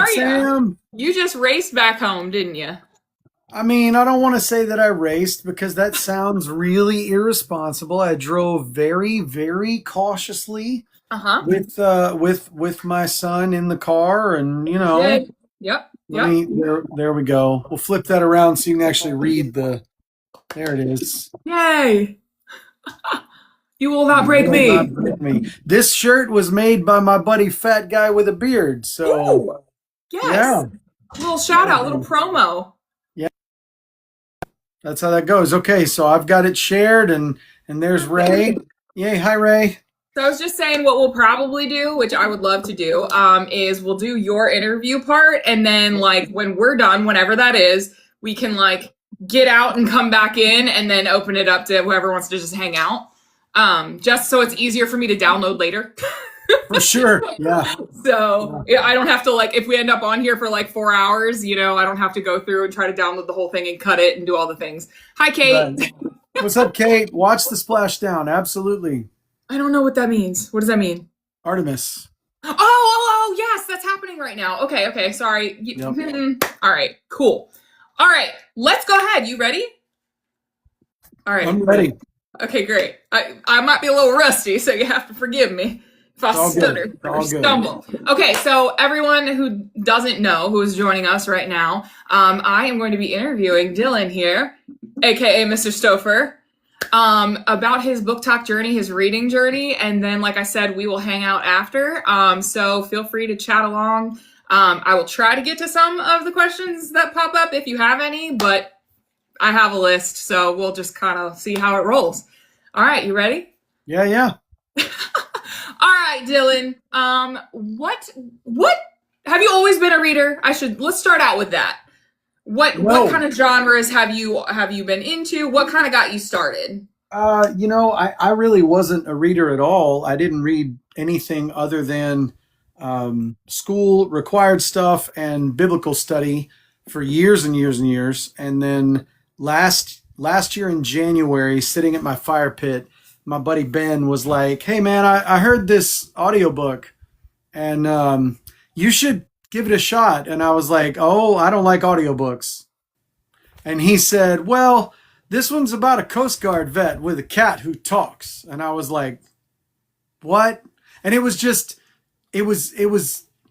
right, are you? Sam? You just raced back home, didn't you? I mean, I don't want to say that I raced because that sounds really irresponsible. I drove very, very cautiously Uh-huh. with my son in the car, and You did. Yep. let Yep. me there we go. We'll flip that around so you can actually read the. There it is. Yay. You will not You break will me. not break me. This shirt was made by my buddy Fat Guy with a Beard. So Ooh, yes. yeah, Little shout out, little promo. yeah, that's how that goes. Okay, so I've got it shared, and there's Ray. Yay, hi Ray. So I was just saying what we'll probably do, which I would love to do, is we'll do your interview part, and then like when we're done, whenever that is, we can like get out and come back in and then open it up to whoever wants to just hang out. Just so it's easier for me to download later. For sure. Yeah. So yeah, I don't have to like if we end up on here for like 4 hours, I don't have to go through and try to download the whole thing and cut it and do all the things. Hi, Kate. Right. What's up, Kate? Watch the splashdown. Absolutely. I don't know what that means. What does that mean? Artemis. Oh, yes, that's happening right now. Okay, sorry. Yep. All right, cool. All right, let's go ahead. You ready? All right. I'm ready. Okay, great. I might be a little rusty, so you have to forgive me if I stutter or stumble. Okay, so everyone who doesn't know who is joining us right now, I am going to be interviewing Dylan here, aka Mrstopher, about his book talk journey, his reading journey, and then, like I said, we will hang out after. So feel free to chat along. I will try to get to some of the questions that pop up if you have any, but I have a list, so we'll just kind of see how it rolls. All right, you ready? Yeah. All right, Dylan. What have you always been a reader? Let's start out with that. What kind of genres have you been into? What kind of got you started? I really wasn't a reader at all. I didn't read anything other than school required stuff and biblical study for years and years and years. And then last year in January, sitting at my fire pit, my buddy Ben was like, "Hey man, I heard this audiobook and you should give it a shot." And I was like, "Oh, I don't like audiobooks." And he said, "Well, this one's about a Coast Guard vet with a cat who talks." And I was like, "What?" And it was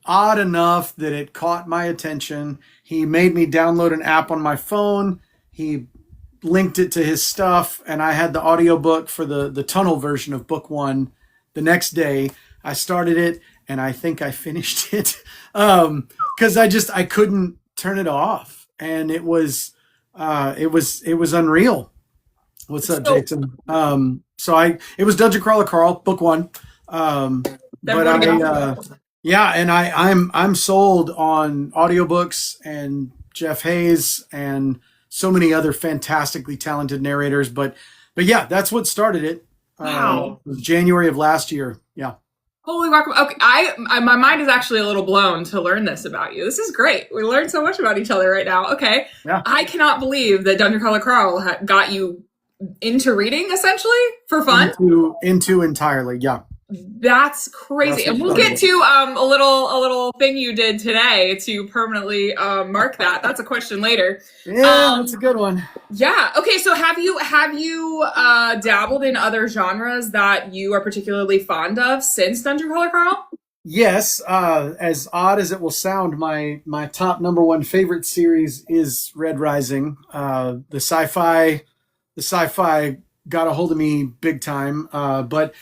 odd enough that it caught my attention. He made me download an app on my phone. He linked it to his stuff, and I had the audiobook for the tunnel version of book one the next day. I started it, and I think I finished it because I couldn't turn it off, and it was unreal. What's up, Jason? It was Dungeon Crawler Carl, book one. I'm sold on audiobooks and Jeff Hayes and so many other fantastically talented narrators. But yeah, that's what started it. Wow. It was January of last year. Yeah. Holy guacamole. Okay, my mind is actually a little blown to learn this about you. This is great. We learned so much about each other right now. Okay. Yeah. I cannot believe that Dungeon Crawler Carl got you into reading essentially for fun. Into entirely. Yeah. That's crazy. And we'll get to a little thing you did today to permanently mark that. That's a question later. Yeah, that's a good one. Yeah. Okay, so have you dabbled in other genres that you are particularly fond of since Dungeon Crawler Carl? Yes, as odd as it will sound, my top number one favorite series is Red Rising. The sci-fi got a hold of me big time, but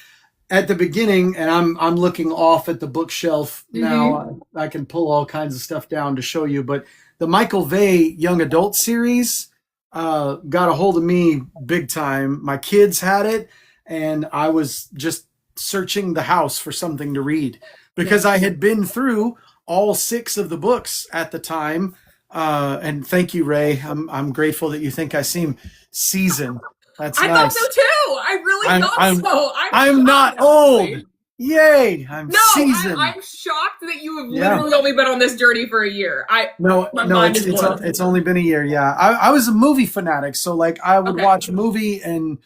at the beginning, and I'm looking off at the bookshelf now. I can pull all kinds of stuff down to show you, but the Michael Vey young adult series got a hold of me big time. My kids had it, and I was just searching the house for something to read because I had been through all 6 of the books at the time. And thank you, Ray. I'm grateful that you think I seem seasoned. That's I nice. thought so too. I really thought so. I'm not old. Yay! I'm seasoned. I'm shocked that you have literally only been on this journey for a year. It's only been a year. Yeah, I was a movie fanatic, so like I would watch movies and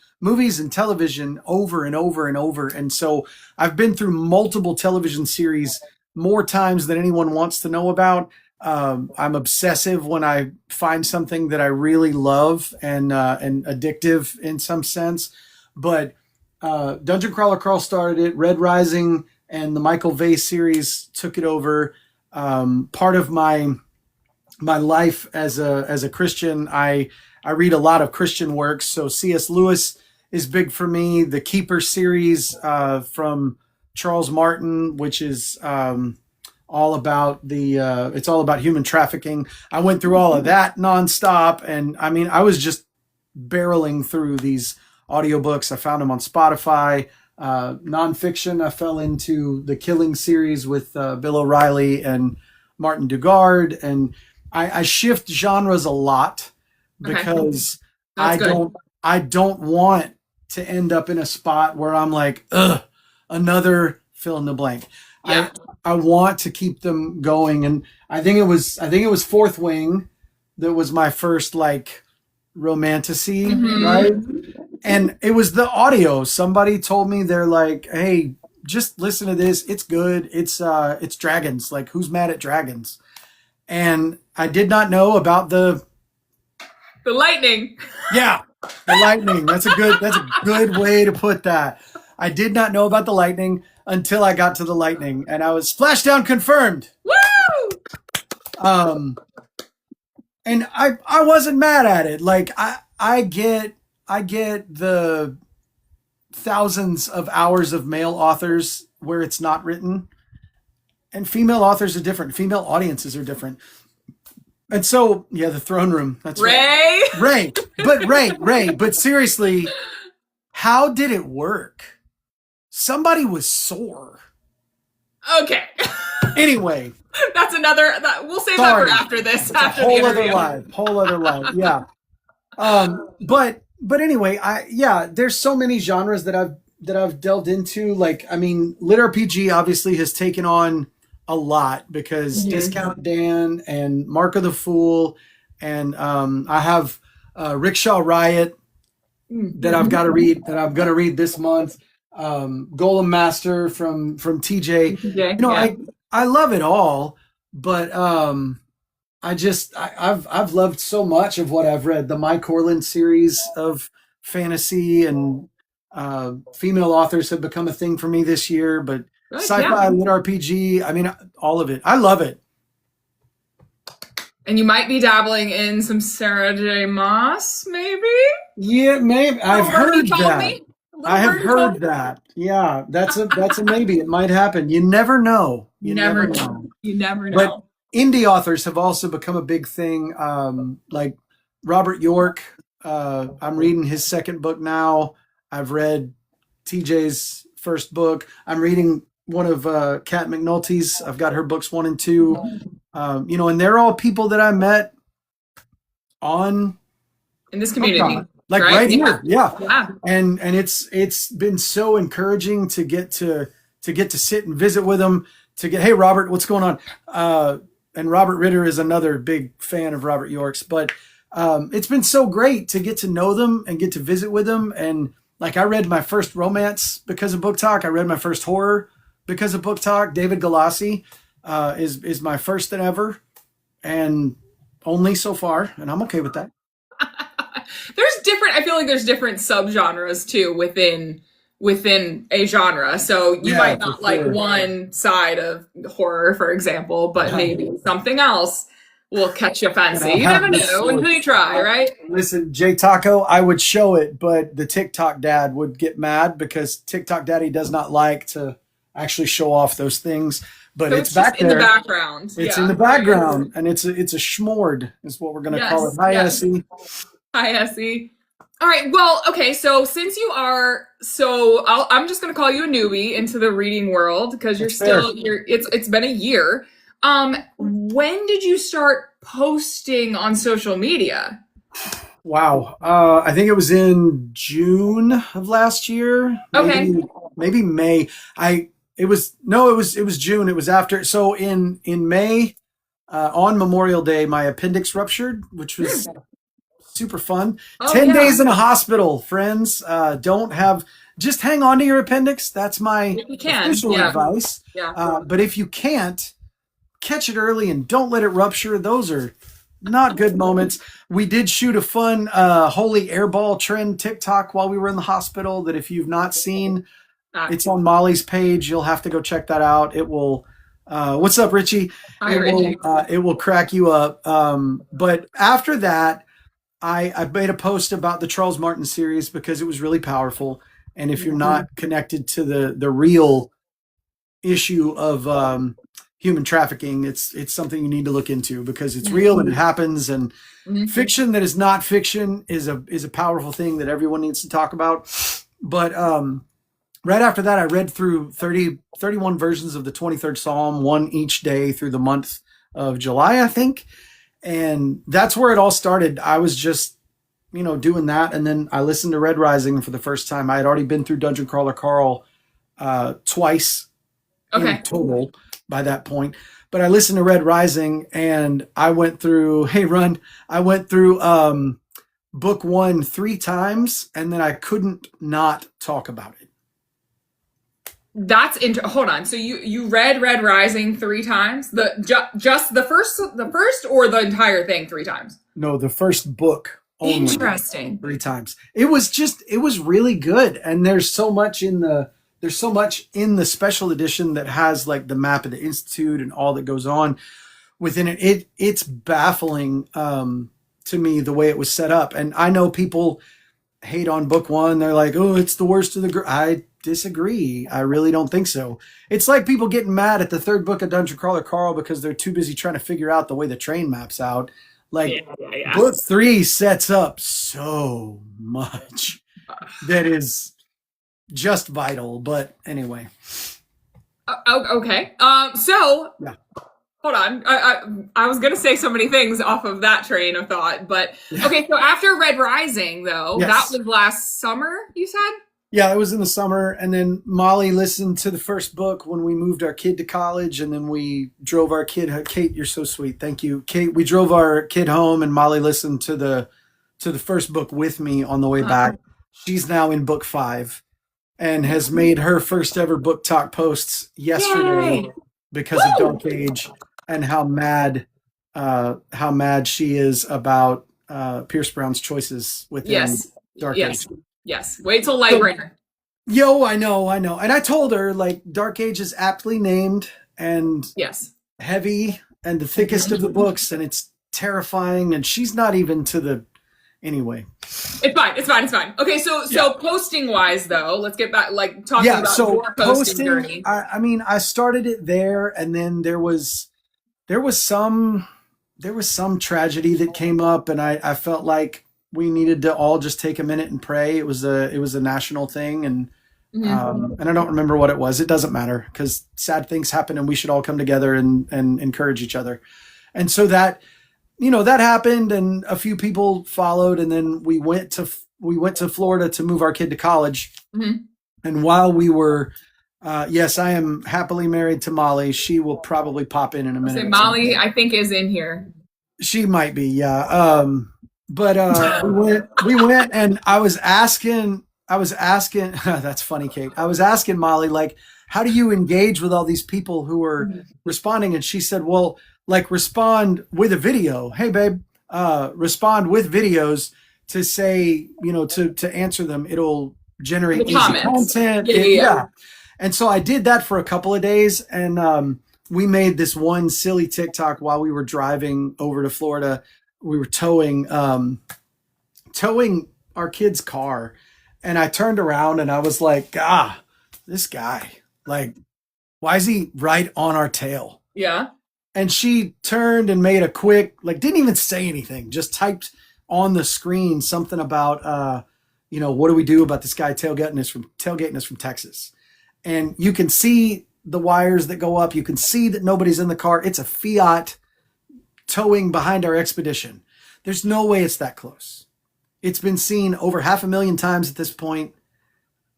television over and over and over, and so I've been through multiple television series more times than anyone wants to know about. I'm obsessive when I find something that I really love and addictive in some sense. But Dungeon Crawler Crawl started it. Red Rising and the Michael Vey series took it over. Part of my life as a Christian, I read a lot of Christian works. So C.S. Lewis is big for me. The Keeper series from Charles Martin, which is all about it's all about human trafficking. I went through all of that nonstop, and I mean, I was just barreling through these audiobooks. I found them on Spotify. Nonfiction, I fell into the Killing series with Bill O'Reilly and Martin Dugard, and I shift genres a lot because I don't want to end up in a spot where I'm like, ugh, another fill in the blank. Yeah. I want to keep them going, and I think it was Fourth Wing that was my first like romantasy, right? And it was the audio. Somebody told me, they're like, hey, just listen to this. It's good. It's dragons. Like, who's mad at dragons? And I did not know about the lightning. Yeah, the lightning. That's a good way to put that. I did not know about the lightning until I got to the lightning, and I was splashdown confirmed. Woo! And I wasn't mad at it. Like I get the thousands of hours of male authors where it's not written, and female authors are different. Female audiences are different. And so, yeah, the throne room. That's Ray. Right. Ray. But seriously, how did it work? Somebody was sore. Okay. Anyway. That's another, we'll save that for after this. It's after a whole other live. Yeah. But anyway, there's so many genres that I've delved into. Like, I mean, Lit RPG obviously has taken on a lot because Discount Dan and Mark of the Fool, and I have Rickshaw Riot that I've got to read, that I'm going to read this month. Golem Master from TJ. You know, I love it all, but I've loved so much of what I've read. The Mike Corlin series of fantasy and female authors have become a thing for me this year, but sci-fi, lit RPG, I mean, all of it. I love it. And you might be dabbling in some Sarah J. Maas, maybe? Yeah, maybe. I've heard that. I have heard that. Yeah, that's a maybe. It might happen. You never know. You never know. You never know. But indie authors have also become a big thing. Like Robert York. I'm reading his second book now. I've read TJ's first book. I'm reading one of Kat McNulty's. I've got her books 1 and 2. You know, and they're all people that I met in this community. Like right here. Yeah. And it's been so encouraging to get to sit and visit with them, to get, hey Robert, what's going on? And Robert Ritter is another big fan of Robert York's, but it's been so great to get to know them and get to visit with them. And like, I read my first romance because of Book Talk. I read my first horror because of Book Talk. David Galassi is my first and ever, and only so far, and I'm okay with that. I feel like there's different subgenres too within a genre. So you might not like one side of horror, for example, but maybe something else will catch your fancy. You never know until you try, right? Listen, Jay Taco, I would show it, but the TikTok dad would get mad because TikTok daddy does not like to actually show off those things. But so it's back there. In the background. It's in the background, and it's a schmord is what we're going to call it. Hi, Essie. Hi, Essie. All right. Well, okay. So since you are, I'm just going to call you a newbie into the reading world because it's been a year. When did you start posting on social media? Wow. I think it was in June of last year. Okay. Maybe May. It was June. It was after. So in May, on Memorial Day, my appendix ruptured, which was super fun. 10 days in a hospital, friends. Don't have just hang on to your appendix. That's my If you can, official yeah. advice. Yeah. But if you can't, catch it early and don't let it rupture. Those are not good moments. We did shoot a fun holy airball trend TikTok while we were in the hospital that if you've not seen, it's on Molly's page. You'll have to go check that out. It will. What's up, Richie? Hi, Richie. It will crack you up. But after that, I made a post about the Charles Martin series because it was really powerful. And if you're not connected to the real issue of human trafficking, it's something you need to look into because it's real and it happens. And fiction that is not fiction is a powerful thing that everyone needs to talk about. But right after that, I read through 31 versions of the 23rd Psalm, one each day through the month of July, I think. And that's where it all started. I was just, doing that. And then I listened to Red Rising for the first time. I had already been through Dungeon Crawler Carl twice in total by that point. But I listened to Red Rising and I went through, I went through book 1 3 times and then I couldn't not talk about it. That's hold on. So you read Red Rising 3 times? Just the first or the entire thing 3 times? No, the first book only. Interesting. 3 times. It was really good. And there's so much in the special edition that has like the map of the Institute and all that goes on within it. It's baffling to me the way it was set up. And I know people hate on book 1. They're like, oh, it's the worst of the I disagree. I really don't think so. It's like people getting mad at the 3rd book of Dungeon Crawler Carl because they're too busy trying to figure out the way the train maps out. Like book 3 sets up so much that is just vital. But anyway. Okay. So hold on. I was gonna say so many things off of that train of thought, but okay. So after Red Rising, though, that was last summer. You said. Yeah, it was in the summer, and then Molly listened to the first book when we moved our kid to college, and then we drove our kid. Kate, you're so sweet. Thank you, Kate. We drove our kid home, and Molly listened to the first book with me on the way back. She's now in book 5, and has made her first ever book talk posts yesterday because of Dark Age and how mad she is about Pierce Brown's choices within Dark Age. Yes. Wait till Lightbringer. I know. And I told her, like, Dark Age is aptly named and heavy and the thickest of the books, and it's terrifying, and she's not even to the... Anyway. It's fine. Okay, so posting-wise, though, let's get back, like, talking about your posting journey. I started it there, and then there was some tragedy that came up, and I felt like we needed to all just take a minute and pray. It was a national thing, and I don't remember what it was. It doesn't matter because sad things happen, and we should all come together and encourage each other. And so that happened, and a few people followed, and then we went to Florida to move our kid to college. And while we were, yes, I am happily married to Molly. She will probably pop in a minute. So Molly, I think, is in here. She might be, yeah. But we went and I was asking, that's funny, Kate. I was asking Molly, like, how do you engage with all these people who are responding? And she said, well, like, respond with a video. Hey, babe, respond with videos to say, to answer them. It'll generate easy content. Yeah. And so I did that for a couple of days, and we made this one silly TikTok while we were driving over to Florida. We were towing our kid's car, and I turned around and I was like, this guy, like, why is he right on our tail? Yeah. And she turned and made a quick, like, didn't even say anything, just typed on the screen something about, what do we do about this guy tailgating us from Texas? And you can see the wires that go up. You can see that nobody's in the car. It's a Fiat towing behind our expedition. There's no way it's that close. It's been seen over 500,000 times at this point,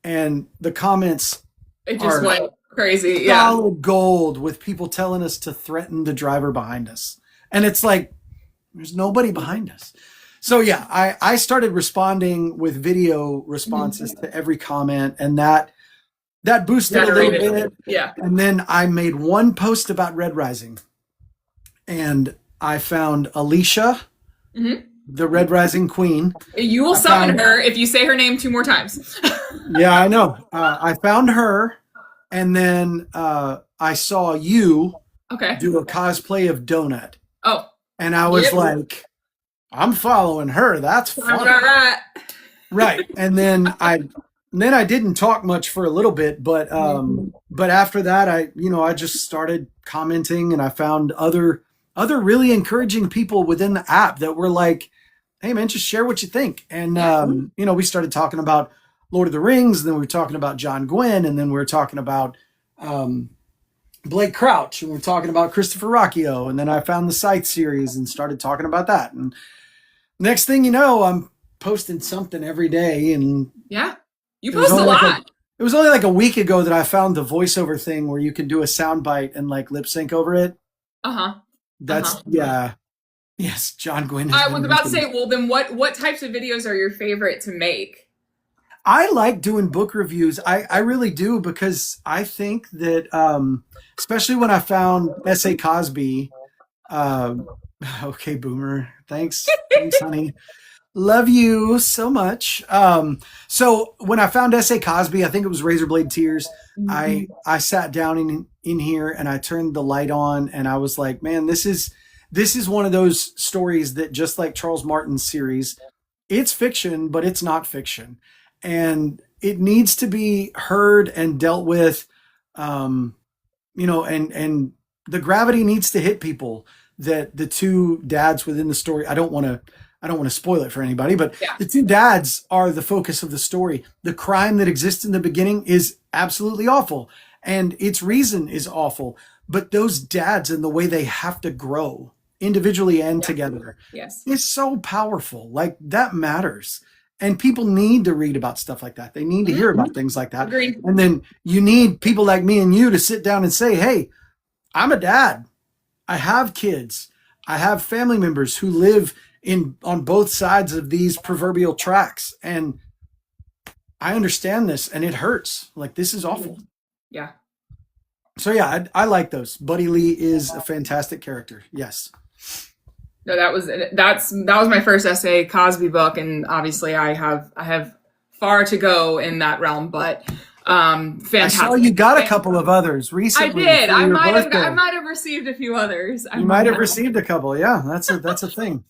and the comments went crazy. Solid gold with people telling us to threaten the driver behind us, and it's like there's nobody behind us. So yeah, I started responding with video responses to every comment, and that boosted a little bit. Yeah. And then I made one post about Red Rising, and I found Alicia, the Red Rising Queen. You will summon her if you say her name 2 more times. Yeah, I know. I found her, and then I saw you do a cosplay of Donut. Oh. And I was like, I'm following her. That's fun. Right. And then I didn't talk much for a little bit, but after that I just started commenting, and I found other really encouraging people within the app that were like, hey man, just share what you think. And we started talking about Lord of the Rings, and then we were talking about John Gwynn, and then we were talking about Blake Crouch, and we were talking about Christopher Rocchio, and then I found the Scythe series and started talking about that. And next thing you know, I'm posting something every day. And yeah, you post a lot. It was only like a week ago that I found the voiceover thing where you can do a soundbite and like lip sync over it. That's yeah. Yes, John Gwynn. I was about to say, well, then what types of videos are your favorite to make? I like doing book reviews. I really do, because I think that, especially when I found S.A. Cosby, okay, Boomer, thanks, honey. Love you so much. So when I found S.A. Cosby, I think it was Razorblade Tears. I sat down in here and I turned the light on, and I was like, man, this is one of those stories that, just like Charles Martin's series, it's fiction, but it's not fiction. And it needs to be heard and dealt with, and the gravity needs to hit people, that the 2 dads within the story, I don't want to spoil it for anybody, but the 2 dads are the focus of the story. The crime that exists in the beginning is absolutely awful, and its reason is awful. But those dads and the way they have to grow individually and together is so powerful. Like, that matters. And people need to read about stuff like that. They need to hear about things like that. Agreed. And then you need people like me and you to sit down and say, hey, I'm a dad. I have kids. I have family members who live on both sides of these proverbial tracks. And I understand this, and it hurts. Like, this is awful. Yeah. So yeah, I like those. Buddy Lee is a fantastic character. Yes. No, that was my first S.A. Cosby book, and obviously I have far to go in that realm, but fantastic. I saw you got a couple of others recently. I did. I might have received a few others. You might have received a couple. Yeah, that's a thing.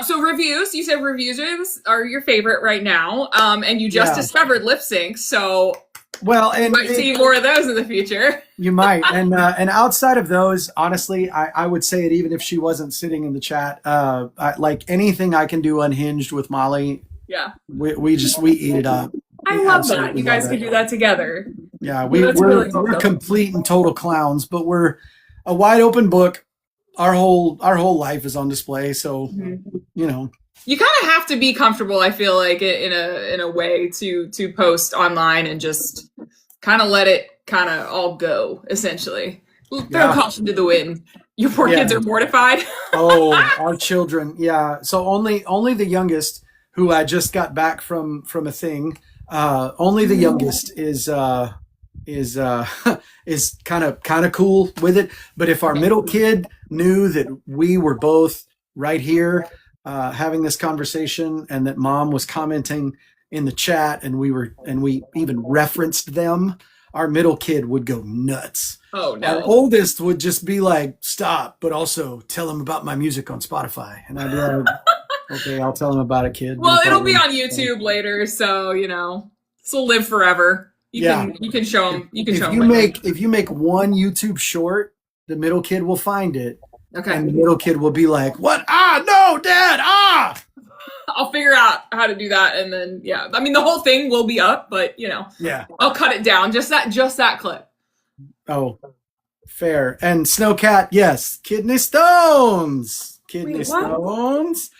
So reviews. You said reviews are your favorite right now, and you just discovered lip sync. So and you might see more of those in the future. You might, and outside of those, honestly, I would say it even if she wasn't sitting in the chat. Like anything I can do unhinged with Molly. Yeah, we eat it up. I love that. You guys can do that together. Yeah, we're complete and total clowns, but we're a wide open book. Our whole life is on display, so you kind of have to be comfortable, I feel like, in a way to post online and just kind of let it kind of all go, essentially. Throw caution to the wind. Your poor kids are mortified. Oh, our children. Yeah. So only the youngest, who I just got back from a thing, only the youngest is kind of cool with it. But if our middle kid knew that we were both right here having this conversation, and that mom was commenting in the chat, and we even referenced them, our middle kid would go nuts. Oh no. Our oldest would just be like, stop, but also tell him about my music on Spotify. And I'd be like, okay, I'll tell him about it, kid. Well, it'll be on YouTube later, so this will live forever. You can show them. If you make one YouTube short, the middle kid will find it. Okay. And the middle kid will be like, what? No, Dad, I'll figure out how to do that, and then the whole thing will be up, but I'll cut it down, just that clip. Oh, fair. And Snowcat, yes, kidney stones. Wait, stones.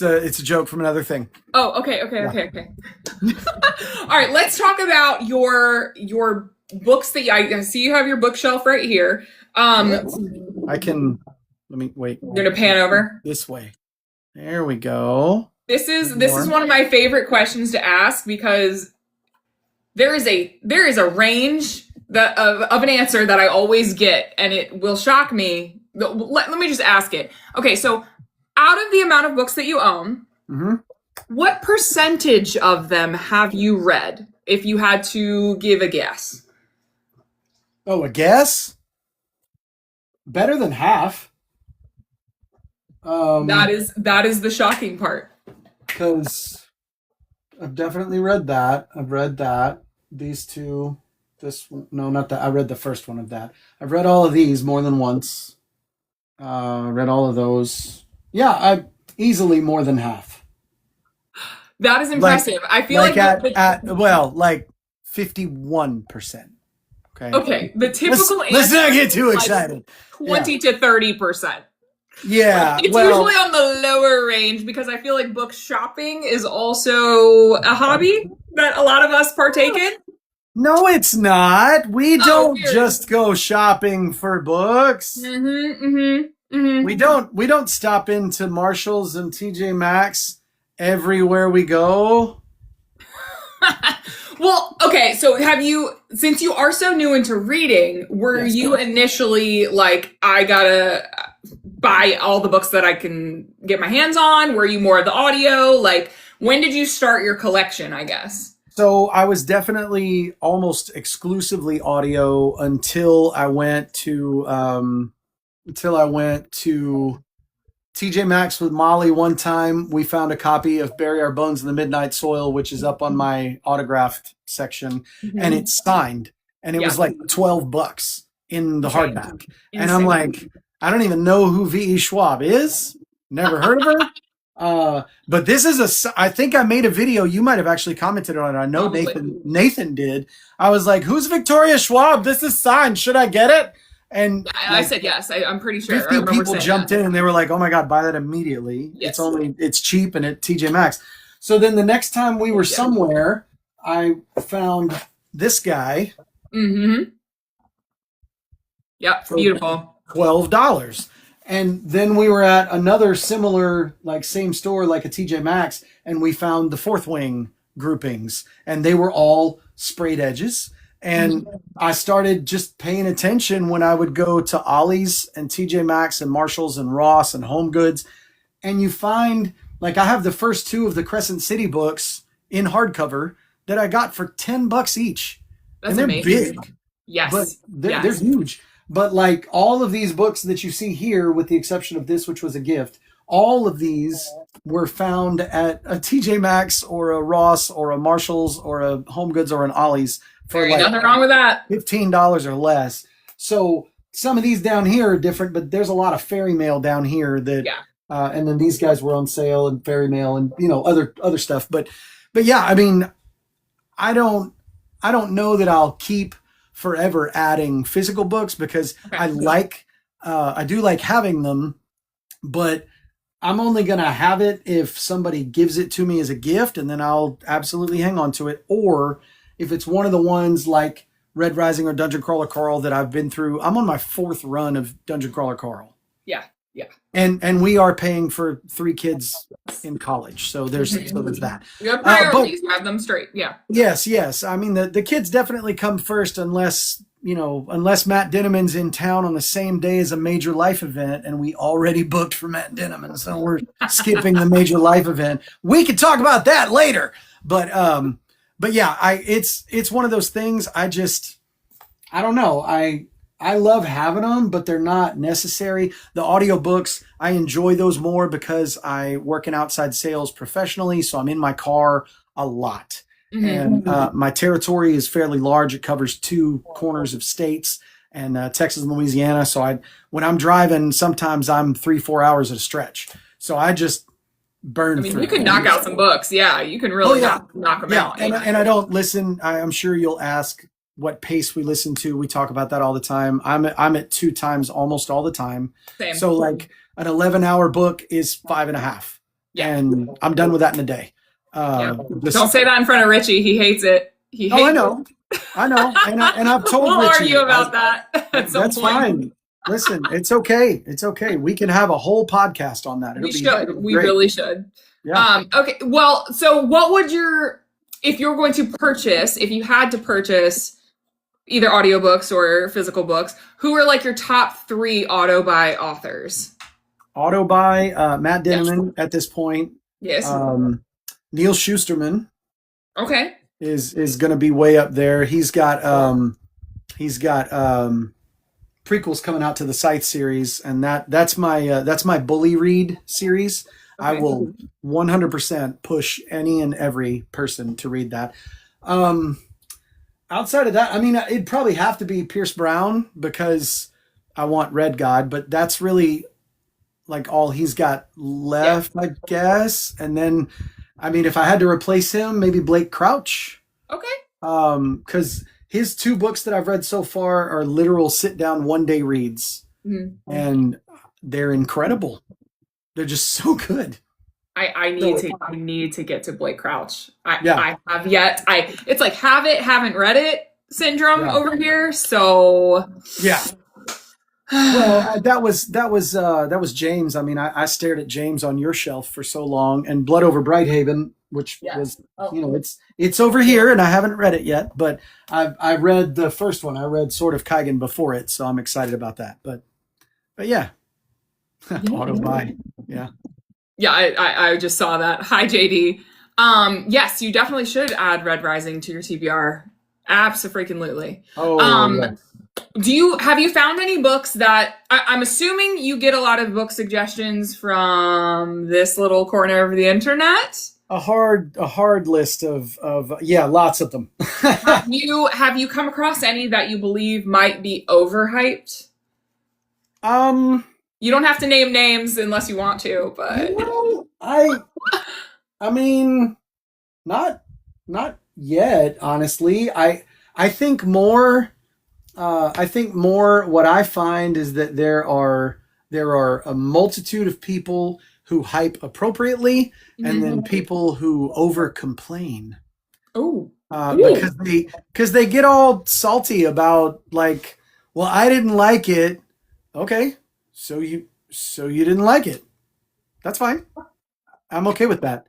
It's a joke from another thing. Oh, okay. All right, let's talk about your books that I see you have your bookshelf right here. Let me wait. You're gonna pan over this way. There we go. This is one of my favorite questions to ask because there is a range of an answer that I always get, and it will shock me. Let me just ask it. Okay, so out of the amount of books that you own, what percentage of them have you read? If you had to give a guess. Oh, a guess? Better than half. That is the shocking part. Because I've definitely read that. I've read that. These two. No, not that. I read the first one of that. I've read all of these more than once. Read all of those. Yeah, I easily more than half. That is impressive. I feel like like 51%. Okay. The typical answer. Let's not get too excited. 20 to 30%. Yeah. It's usually on the lower range because I feel like book shopping is also a hobby that a lot of us partake in. No, it's not. We don't just go shopping for books. We don't stop into Marshall's and TJ Maxx everywhere we go. Well, okay, so since you are so new into reading, were you initially like, I gotta buy all the books that I can get my hands on? Were you more of the audio? Like, when did you start your collection, I guess? So I was definitely almost exclusively audio until I went to TJ Maxx with Molly one time. We found a copy of Bury Our Bones in the Midnight Soil, which is up on my autographed section, and it's signed. And it was like $12 in the hardback. And I'm like, I don't even know who V.E. Schwab is. Never heard of her. But this is I think I made a video. You might have actually commented on it. I know Nathan did. I was like, who's Victoria Schwab? This is signed. Should I get it? And I said yes. I'm pretty sure. 50 people jumped in and they were like, oh my God, buy that immediately. Yes. It's cheap and at TJ Maxx. So then the next time we were somewhere, I found this guy. Yep, beautiful. $12. And then we were at another similar, like same store, like a TJ Maxx, and we found the Fourth Wing groupings, and they were all sprayed edges. And I started just paying attention when I would go to Ollie's and TJ Maxx and Marshall's and Ross and Home Goods. And you find, like, I have the first two of the Crescent City books in hardcover that I got for $10 each. That's and they're amazing. big. Yes. But they're huge. But like all of these books that you see here, with the exception of this, which was a gift, all of these were found at a TJ Maxx or a Ross or a Marshall's or a Home Goods or an Ollie's for like nothing wrong with that. $15 or less. So some of these down here are different, but there's a lot of fairy mail down here that, and then these guys were on sale and fairy mail and other stuff. But yeah, I mean, I don't know that I'll keep forever adding physical books because I do like having them, but I'm only going to have it if somebody gives it to me as a gift, and then I'll absolutely hang on to it. Or if it's one of the ones like Red Rising or Dungeon Crawler Carl that I've been through. I'm on my 4th run of Dungeon Crawler Carl. Yeah. And we are paying for 3 kids in college. So there's that. You have priorities, have them straight. Yeah. Yes. I mean, the kids definitely come first unless Matt Dinneman's in town on the same day as a major life event, and we already booked for Matt Dinneman. So we're skipping the major life event. We could talk about that later. But yeah, it's one of those things. I don't know. I love having them, but they're not necessary. The audiobooks, I enjoy those more because I work in outside sales professionally, so I'm in my car a lot. And my territory is fairly large. It covers 2 corners of states and Texas and Louisiana. So when I'm driving, sometimes I'm 3-4 hours at a stretch. So I just burn through. You can knock out some books. Yeah, you can really knock them out. And I don't listen. I'm sure you'll ask what pace we listen to. We talk about that all the time. I'm at 2 times almost all the time. Same. So like an 11-hour book is 5.5. Yeah. And I'm done with that in a day. Don't say that in front of Richie. He hates it. I know. And I've told we'll Richie. Argue about that. That's fine. Listen, it's okay. It's okay. We can have a whole podcast on that. We really should. Yeah. Okay. Well, so what would if you were going to purchase, if you had to purchase either audiobooks or physical books, who are like your top 3 auto-buy authors? Auto-buy, Matt Dinniman at this point. Yes. Neil Shusterman. Okay. Is going to be way up there. He's got prequels coming out to the Scythe series, and that's my bully read series. Okay. I will 100% push any and every person to read that. Outside of that, I mean, it'd probably have to be Pierce Brown because I want Red God, but that's really like all he's got left, I guess. And then, I mean, if I had to replace him, maybe Blake Crouch. Okay. Because his 2 books that I've read so far are literal sit-down one-day reads. Mm-hmm. And they're incredible. They're just so good. I need to get to Blake Crouch. I have yet. It's like have it, haven't read it syndrome over here. So yeah. Well, that was James. I mean, I stared at James on your shelf for so long, and Blood Over Brighthaven, which was, it's over here, and I haven't read it yet. But I read the first one. I read Sword of Kaigen before it, so I'm excited about that. But yeah, auto buy, yeah. Yeah, I just saw that. Hi, JD. Yes, you definitely should add Red Rising to your TBR. Abso-freaking-lutely. Oh, yes. Have you found any books that I'm assuming you get a lot of book suggestions from this little corner of the internet? A hard list of lots of them. have you come across any that you believe might be overhyped? You don't have to name names unless you want to, but I mean, not yet, honestly. I think more what I find is that there are a multitude of people who hype appropriately, and then people who over complain. Because they get all salty about, like, well, I didn't like it. Okay, so you didn't like it. That's fine. I'm okay with that.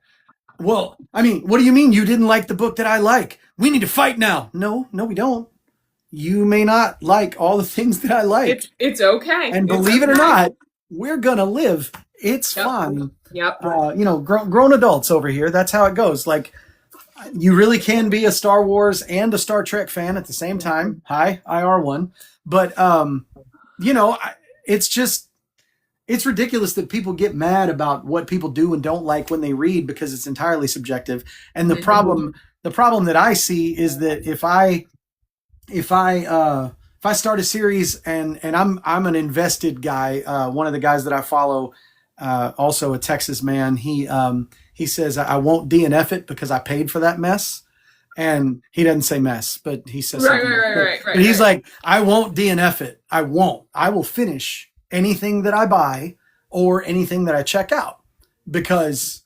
Well, I mean, what do you mean you didn't like the book that I like? We need to fight now. No, we don't. You may not like all the things that I like. It's okay. And believe it or not, we're gonna live. It's fun. Yep. Grown adults over here. That's how it goes. Like, you really can be a Star Wars and a Star Trek fan at the same time. Hi, IR1. But it's ridiculous that people get mad about what people do and don't like when they read, because it's entirely subjective. And the problem that I see is that if I start a series and I'm an invested guy, one of the guys that I follow, also a Texas man, he says I won't DNF it because I paid for that mess. And he doesn't say mess, but he says right. But he's like, I won't DNF it. I won't. I will finish anything that I buy or anything that I check out, because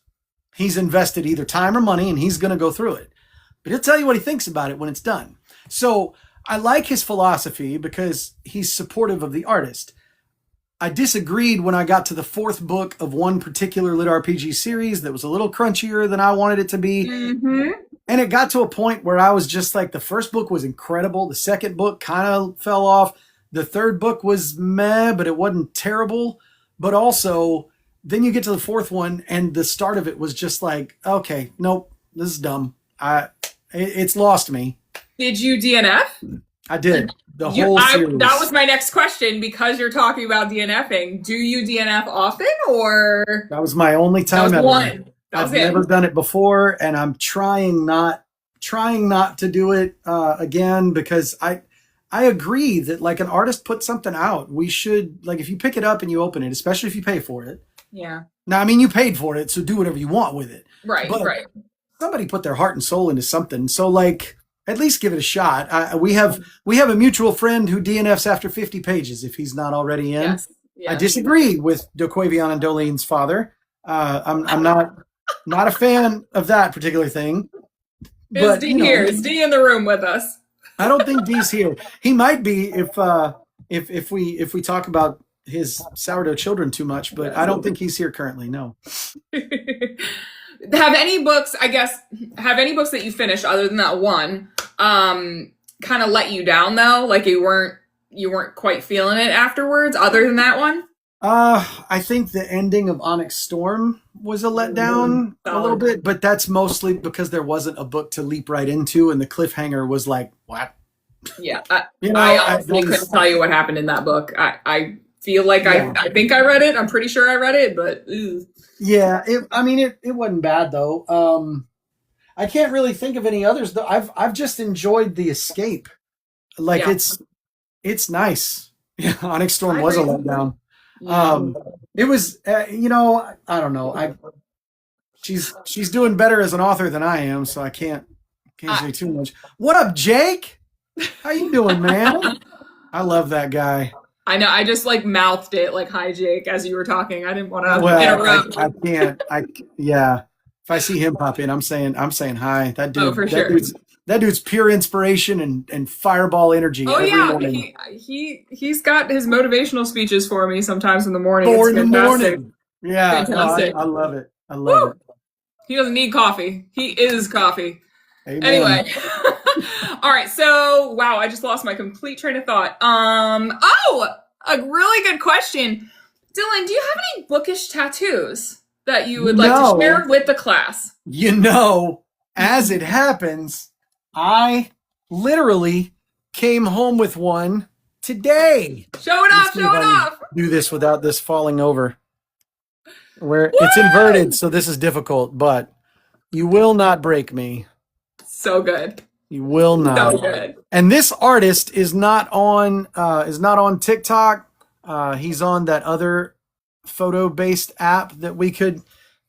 he's invested either time or money and he's going to go through it. But he'll tell you what he thinks about it when it's done. So I like his philosophy because he's supportive of the artist. I disagreed when I got to the 4th book of one particular lit RPG series that was a little crunchier than I wanted it to be. Mm-hmm. And it got to a point where I was just like, the first book was incredible. The second book kind of fell off. The third book was meh, but it wasn't terrible. But also, then you get to the 4th one, and the start of it was just like, okay, nope, this is dumb. It's lost me. Did you DNF? I did. The whole series. That was my next question, because you're talking about DNFing. Do you DNF often, or? That was my only time ever. I've never done it before, and I'm trying not to do it again, because I agree that, like, an artist puts something out, we should, like, if you pick it up and you open it, especially if you pay for it. Yeah. Now, I mean, you paid for it, so do whatever you want with it. Right. Somebody put their heart and soul into something, so, like, at least give it a shot. We have a mutual friend who DNFs after 50 pages if he's not already in. Yes. I disagree with Doquavion and Dolene's father. I'm not a fan of that particular thing. Is D here? Is D in the room with us? I don't think D's here. He might be if if we talk about his sourdough children too much, but I don't think he's here currently. No. Have any books, I guess, have any books that you finished other than that one, kind of let you down though? Like you weren't quite feeling it afterwards, other than that one? I think the ending of Onyx Storm was a letdown a little bit, but that's mostly because there wasn't a book to leap right into, and the cliffhanger was like, what? Yeah, I honestly couldn't tell you what happened in that book. I feel like I think I read it. I'm pretty sure I read it, but yeah, it wasn't bad though. I can't really think of any others though. I've just enjoyed the escape. Like it's nice. Yeah, Onyx Storm was a letdown. Yeah. It was, I don't know. She's doing better as an author than I am, so I can't say too much. What up, Jake? How you doing, man? I love that guy. I know. I just like mouthed it like "Hi, Jake" as you were talking. I didn't want to interrupt. I can't. Yeah. If I see him pop in, I'm saying hi. That dude. Oh, for sure. That dude's pure inspiration and fireball energy. Oh yeah, morning. He's got his motivational speeches for me sometimes in the morning. It's fantastic. In the morning. Yeah, fantastic. I love it. I love it. He doesn't need coffee. He is coffee. Amen. Anyway. All right, so wow, I just lost my complete train of thought. A really good question. Dylan, do you have any bookish tattoos that you would like to share with the class? As it happens, I literally came home with one today. Show it off. Do this without this falling over. It's inverted, so this is difficult, but you will not break me. So good. You will not. So good. And this artist is not on TikTok. He's on that other photo-based app that we could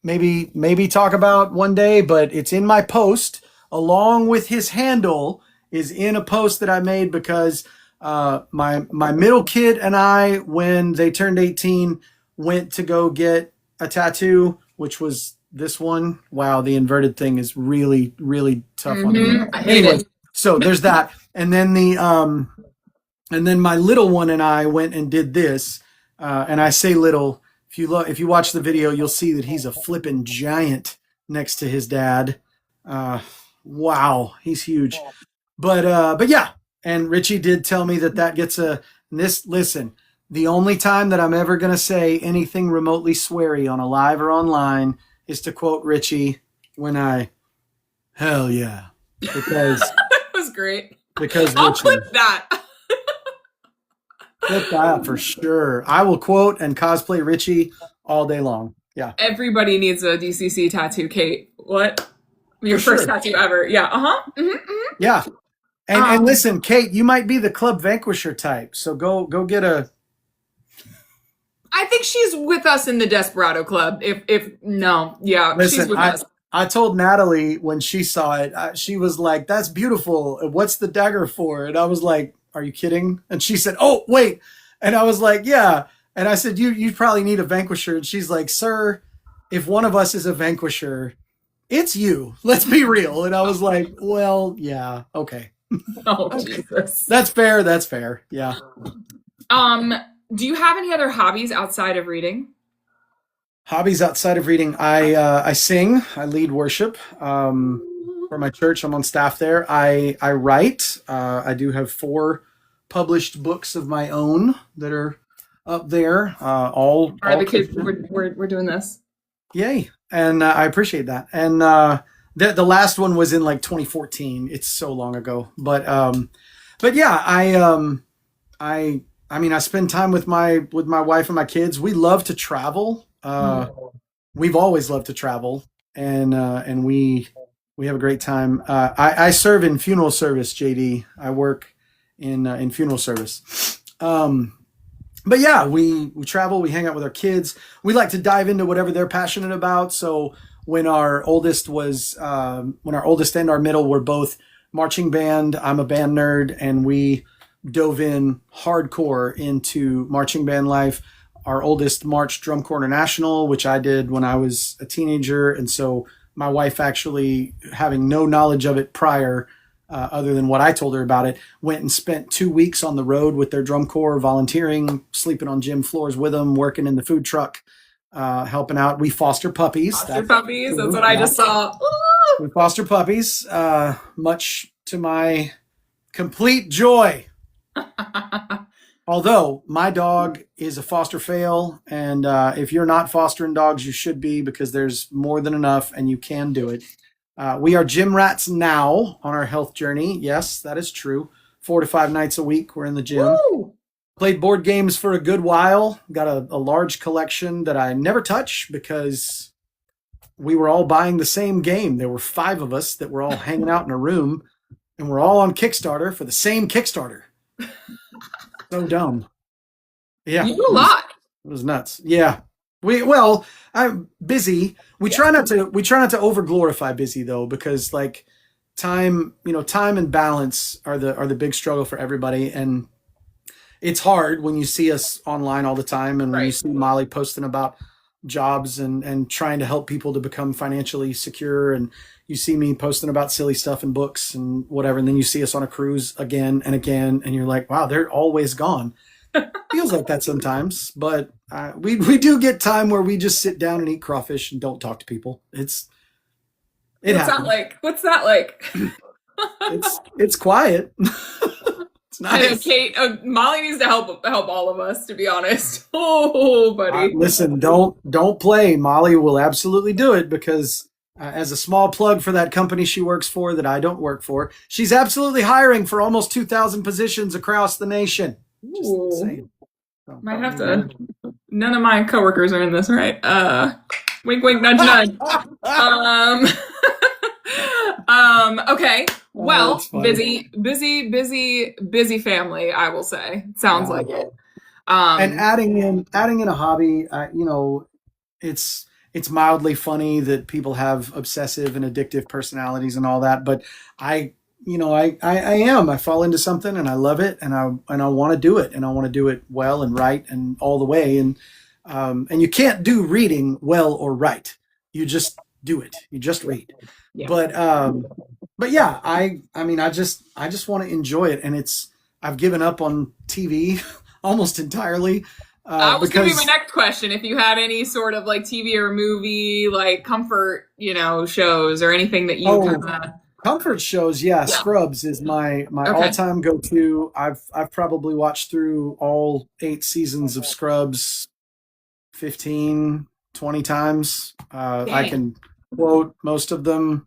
maybe talk about one day, but it's in my post along with his handle is in a post that I made because my middle kid and I, when they turned 18, went to go get a tattoo, which was this one. Wow, the inverted thing is really, really tough on me. Anyway, so there's that. And then my little one and I went and did this. And I say little, if you watch the video, you'll see that he's a flippin' giant next to his dad. Wow, he's huge. But yeah, and Richie did tell me that gets listen, the only time that I'm ever going to say anything remotely sweary on a live or online is to quote Richie hell yeah. Because that was great. Because I'll Richie, clip that. Clip that for sure. I will quote and cosplay Richie all day long. Yeah. Everybody needs a DCC tattoo, Kate. What? Your first tattoo ever. Yeah. Yeah. And listen, Kate, you might be the Club Vanquisher type. So go get a. I think she's with us in the Desperado Club. Listen, she's with us. I told Natalie when she saw it, she was like, "That's beautiful. What's the dagger for?" And I was like, "Are you kidding?" And she said, "Oh, wait." And I was like, "Yeah." And I said, "You probably need a Vanquisher." And she's like, "Sir, if one of us is a Vanquisher, it's you. Let's be real." And I was like, "Well, yeah, okay." Oh, Jesus. That's fair. That's fair. Yeah. Do you have any other hobbies outside of reading? Hobbies outside of reading. I sing. I lead worship for my church. I'm on staff there. I write. I do have 4 published books of my own that are up there. All the kids. We're doing this. Yay! And I appreciate that. And the last one was in like 2014. It's so long ago. But yeah, I spend time with my wife and my kids. We love to travel. We've always loved to travel, and we have a great time. I serve in funeral service, JD. I work in funeral service. But yeah, we travel. We hang out with our kids. We like to dive into whatever they're passionate about. So when our oldest and our middle were both marching band, I'm a band nerd, and we dove in hardcore into marching band life. Our oldest marched drum corps international, which I did when I was a teenager. And so my wife, actually having no knowledge of it prior, other than what I told her about it. Went and spent 2 weeks on the road with their drum corps, volunteering, sleeping on gym floors with them, working in the food truck, helping out. We foster puppies. That's what I just saw. Ooh. We foster puppies, much to my complete joy. Although my dog is a foster fail, and if you're not fostering dogs, you should be, because there's more than enough and you can do it. We are gym rats now on our health journey. Yes, that is true. 4 to 5 nights a week we're in the gym. Woo! Played board games for a good while. Got a large collection that I never touch because we were all buying the same game. There were 5 of us that were all hanging out in a room, and we're all on Kickstarter for the same Kickstarter. So dumb. Yeah. You do a lot. It was nuts. Yeah. I'm busy. We try not to over glorify busy though, because like time and balance are the big struggle for everybody. And it's hard when you see us online all the time, and when you see Molly posting about jobs and trying to help people to become financially secure, and you see me posting about silly stuff and books and whatever, and then you see us on a cruise again and again, and you're like, wow, they're always gone. Feels like that sometimes, but we do get time where we just sit down and eat crawfish and don't talk to people. What's that like? It's quiet. It's nice. Kate, Molly needs to help all of us, to be honest. Oh, buddy. Listen, don't play. Molly will absolutely do it, because as a small plug for that company she works for that I don't work for, she's absolutely hiring for almost 2,000 positions across the nation. Just saying. Might have to. None of my coworkers are in this, right? Wink, wink, nudge, nudge. Okay. Well, busy family, I will say. Sounds like it. And adding in a hobby, it's mildly funny that people have obsessive and addictive personalities and all that, but I fall into something and I love it, and I want to do it, and I want to do it well and right and all the way. And you can't do reading well or right. You just do it. You just read. Yeah. But yeah, I just want to enjoy it. And I've given up on TV almost entirely. That was going to be my next question. If you had any sort of like TV or movie, like comfort, shows or anything that you comfort shows. Yeah. Scrubs is my all-time go-to. I've probably watched through all 8 seasons of Scrubs 15, 20 times. I can quote most of them.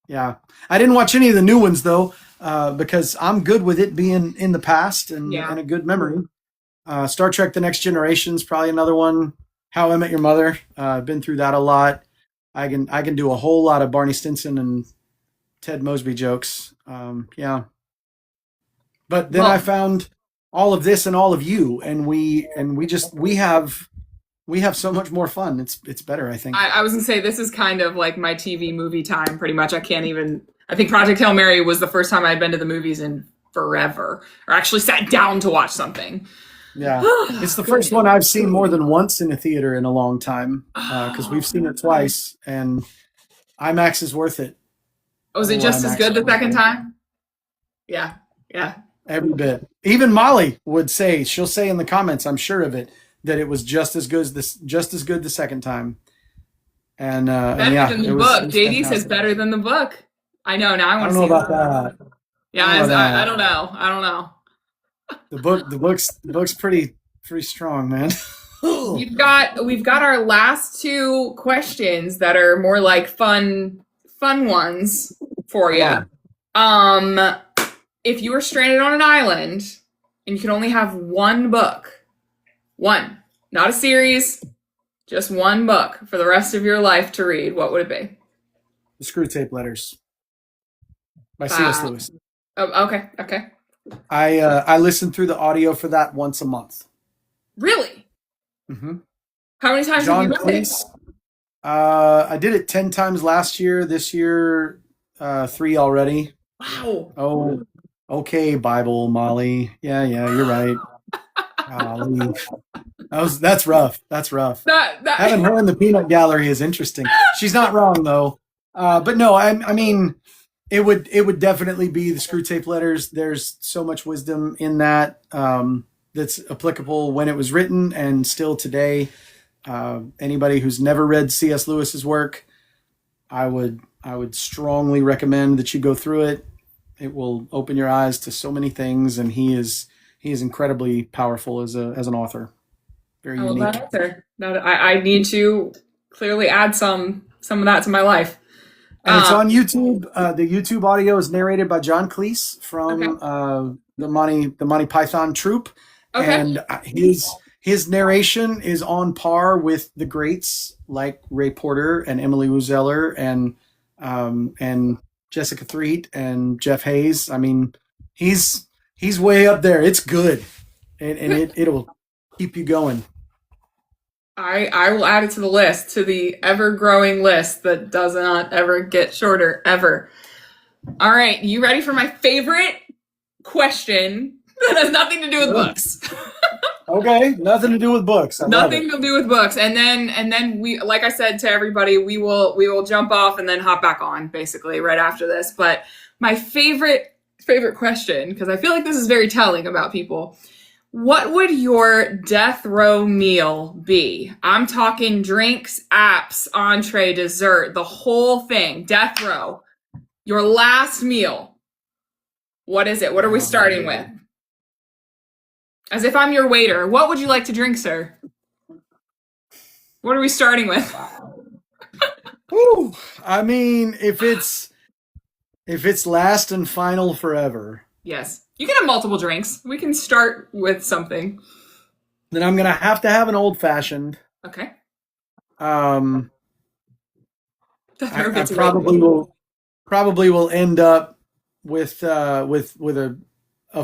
Yeah. I didn't watch any of the new ones though, because I'm good with it being in the past and a good memory. Star Trek The Next Generation is probably another one. How I Met Your Mother. I've been through that a lot. I can do a whole lot of Barney Stinson and Ted Mosby jokes. Yeah. But then I found all of this and all of you, and we have so much more fun. It's better, I think. I was gonna say, this is kind of like my TV movie time, pretty much. I think Project Hail Mary was the first time I'd been to the movies in forever, or actually sat down to watch something. Yeah, it's the first one I've seen more than once in a theater in a long time, because we've seen it twice, and IMAX is worth it. Was it just as good the second time? Yeah. Every bit. Even Molly would say, she'll say in the comments, I'm sure of it, that it was just as good the second time. And better than the book. JD says better than the book. I know. Now I want to see. I don't know about that. Yeah, I don't know. The book's pretty strong, man. we've got our last 2 questions that are more like fun ones for you. If you were stranded on an island and you could only have one book, not a series, just one book for the rest of your life to read, what would it be? The Screw Tape Letters by C.S. Lewis. Oh, okay. I listen through the audio for that once a month. Really? Mm-hmm. How many times have you read it? I did it 10 times last year. This year, 3 already. Wow. Oh, okay, Bible, Molly. Yeah, you're right. Golly. That's rough. Having her in the peanut gallery is interesting. She's not wrong though. But no, I mean, It would definitely be the Screw Tape Letters. There's so much wisdom in that, that's applicable when it was written and still today. Anybody who's never read C.S. Lewis's work, I would strongly recommend that you go through it. It will open your eyes to so many things, and he is incredibly powerful as an author. Very I love unique. that answer. No, I need to clearly add some of that to my life. And it's on YouTube. The YouTube audio is narrated by John Cleese Okay. from the Monty Python troupe, Okay. and his narration is on par with the greats like Ray Porter and Emily Uzeller and Jessica Threet and Jeff Hayes. I mean, he's way up there. It's good, and it'll keep you going. I will add it to the list, to the ever growing list that does not ever get shorter, ever. All right, you ready for my favorite question that has nothing to do with books? Okay, nothing to do with books. Nothing to do with books. And then we, like I said to everybody, we will jump off and then hop back on basically right after this. But my favorite question, because I feel like this is very telling about people. What would your death row meal be? I'm talking drinks, apps, entree, dessert, the whole thing. Death row. Your last meal. What is it? What are we starting with? As if I'm your waiter. What would you like to drink, sir? What are we starting with? Whew. I mean, if it's last and final forever, Yes. You can have multiple drinks. We can start with something. then I'm gonna have to have an old fashioned. Okay. I probably will end up with a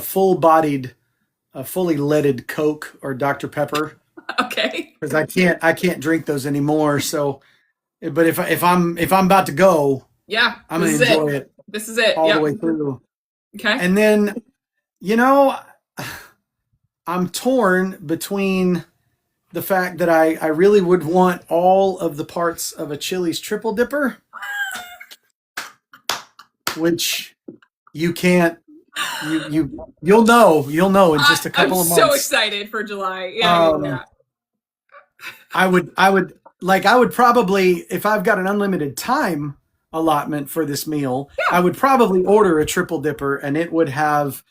fully leaded Coke or Dr. Pepper, Okay. because I can't drink those anymore. So, but if I'm about to go, Yeah. I'm gonna enjoy it This is it. all Yep. the way through. Okay. And then, you know, I'm torn between the fact that I really would want all of the parts of a Chili's triple dipper, which you can't. You'll know in just a couple of months. I'm so excited for July. Yeah. I would probably, if I've got an unlimited time allotment for this meal, I would probably order a triple dipper, and it would have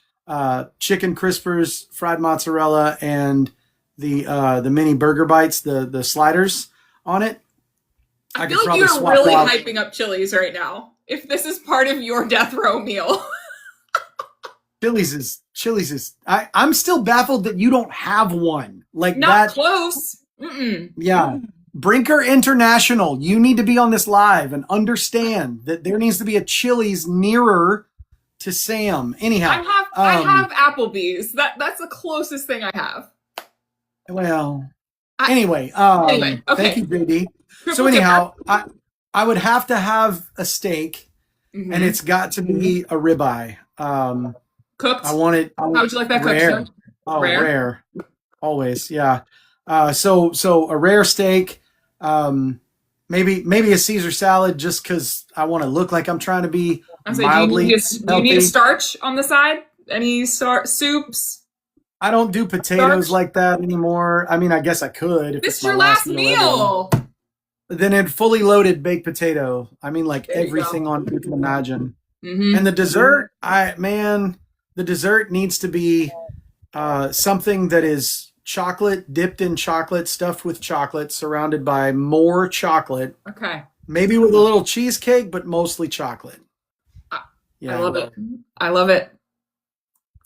chicken crispers, fried mozzarella, and the mini burger bites, the sliders on it. I feel like you're really hyping up Chili's right now. If this is part of your death row meal. Chili's is. I'm still baffled that you don't have one like Not that. close. Mm-mm. Yeah. Brinker International, you need to be on this live and understand that there needs to be a Chili's nearer to Sam. Anyhow, I have Applebee's. That's the closest thing I have. Well, anyway, okay. Thank you, JD. So anyhow, I would have to have a steak, Mm-hmm. and it's got to be a ribeye. Cooked? I want it. How would you like that rare. cooked? Oh, rare. Always, yeah. So a rare steak, maybe a Caesar salad, just because I want to look like I'm trying to be mildly healthy. Do you need a starch on the side? Any soups? I don't do potatoes like that anymore. I mean, I guess I could. If This it's is your my last meal. Then a fully loaded baked potato. I mean, like There you everything on it you can imagine. Mm-hmm. And the dessert, the dessert needs to be something that is chocolate, dipped in chocolate, stuffed with chocolate, surrounded by more chocolate. Okay. Maybe with a little cheesecake, but mostly chocolate. Yeah. I love it.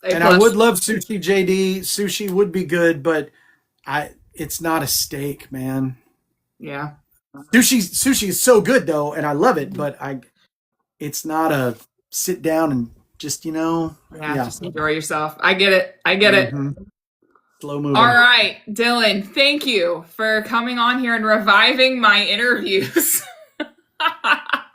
I would love sushi, JD. Sushi would be good, but it's not a steak, man. Yeah. Sushi is so good though, and I love it, but it's not a sit down and just, just enjoy yourself. I get it. Mm-hmm. Slow moving. All right, Dylan, thank you for coming on here and reviving my interviews.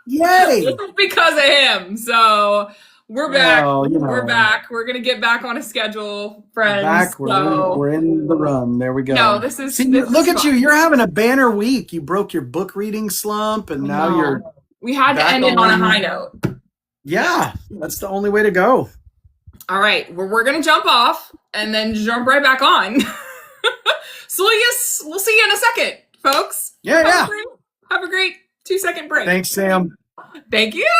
Yay! This is because of him. So we're back. Well, We're back. We're gonna get back on a schedule, friends. We're in the run. There we go. No, this is. Look at you. You're having a banner week. You broke your book reading slump, and now you're. We had to end it on a high note. Yeah, that's the only way to go. All right, we're gonna jump off and then jump right back on. So we'll see you in a second, folks. Yeah. Have a great 2-second break. Thanks, Sam. Thank you.